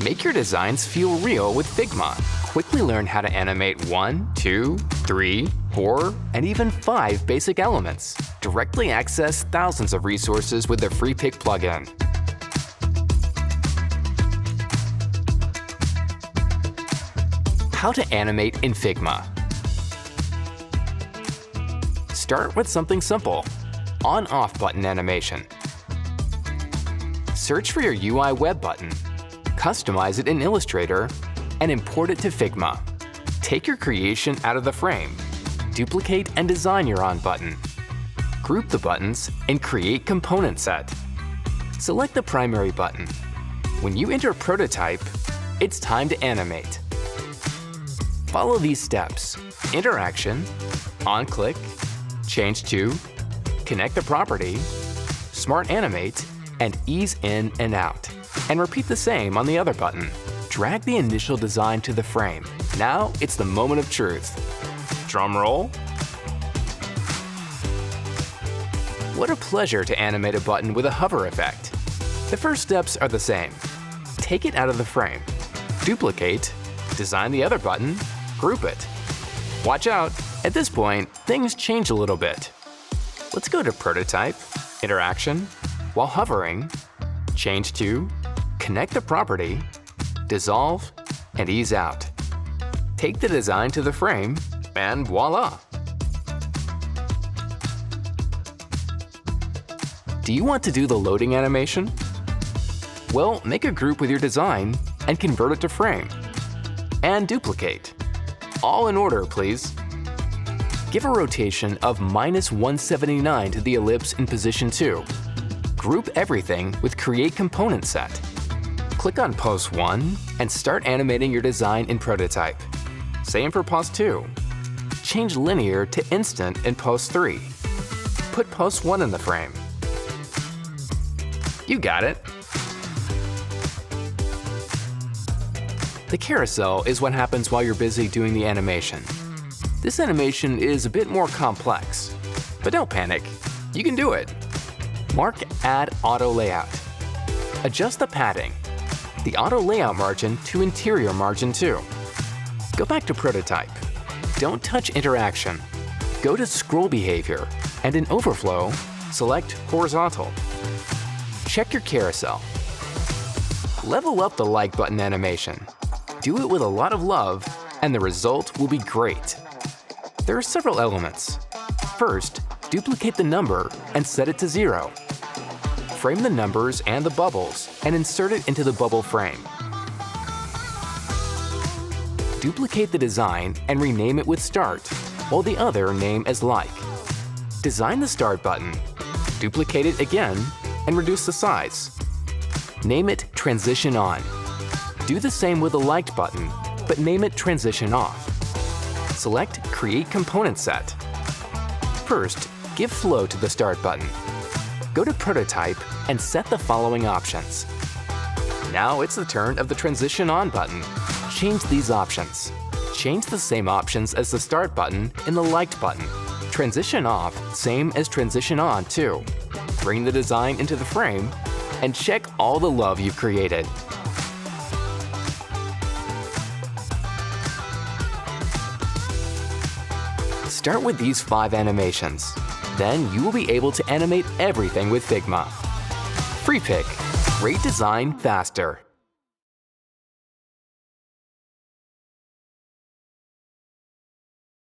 Make your designs feel real with Figma. Quickly learn how to animate 1, 2, 3, 4, and even 5 basic elements. Directly access thousands of resources with the Freepik plugin. How to animate in Figma. Start with something simple. On-off button animation. Search for your UI web button. Customize it in Illustrator and import it to Figma. Take your creation out of the frame. Duplicate and design your on button. Group the buttons and create component set. Select the primary button. When you enter prototype, it's time to animate. Follow these steps: interaction, on-click, change to, connect the property, smart animate, and ease in and out. And repeat the same on the other button. Drag the initial design to the frame. Now it's the moment of truth. Drum roll. What a pleasure to animate a button with a hover effect. The first steps are the same. Take it out of the frame. Duplicate, design the other button, group it. Watch out, at this point, things change a little bit. Let's go to Prototype, Interaction, while hovering, change to, connect the property, dissolve, and ease out. Take the design to the frame, and voila! Do you want to do the loading animation? Well, make a group with your design and convert it to frame. And duplicate. All in order, please. Give a rotation of -179 to the ellipse in position 2. Group everything with Create Component Set. Click on Pose 1 and start animating your design in Prototype. Same for Pose 2. Change Linear to Instant in Pose 3. Put Pose 1 in the frame. You got it! The carousel is what happens while you're busy doing the animation. This animation is a bit more complex, but don't panic, you can do it. Mark Add Auto Layout. Adjust the padding, the auto layout margin to interior margin 2. Go back to Prototype. Don't touch interaction. Go to Scroll Behavior, and in Overflow, select Horizontal. Check your carousel. Level up the like button animation. Do it with a lot of love, and the result will be great. There are several elements. First, duplicate the number and set it to 0. Frame the numbers and the bubbles and insert it into the bubble frame. Duplicate the design and rename it with Start, while the other name as Like. Design the Start button. Duplicate it again and reduce the size. Name it Transition On. Do the same with the Liked button, but name it Transition Off. Select Create Component Set. First, give flow to the Start button. Go to Prototype and set the following options. Now it's the turn of the Transition On button. Change these options. Change the same options as the Start button in the Liked button. Transition Off, same as Transition On too. Bring the design into the frame, and check all the love you've created. Start with these 5 animations. Then you will be able to animate everything with Figma. Freepik. Great design faster.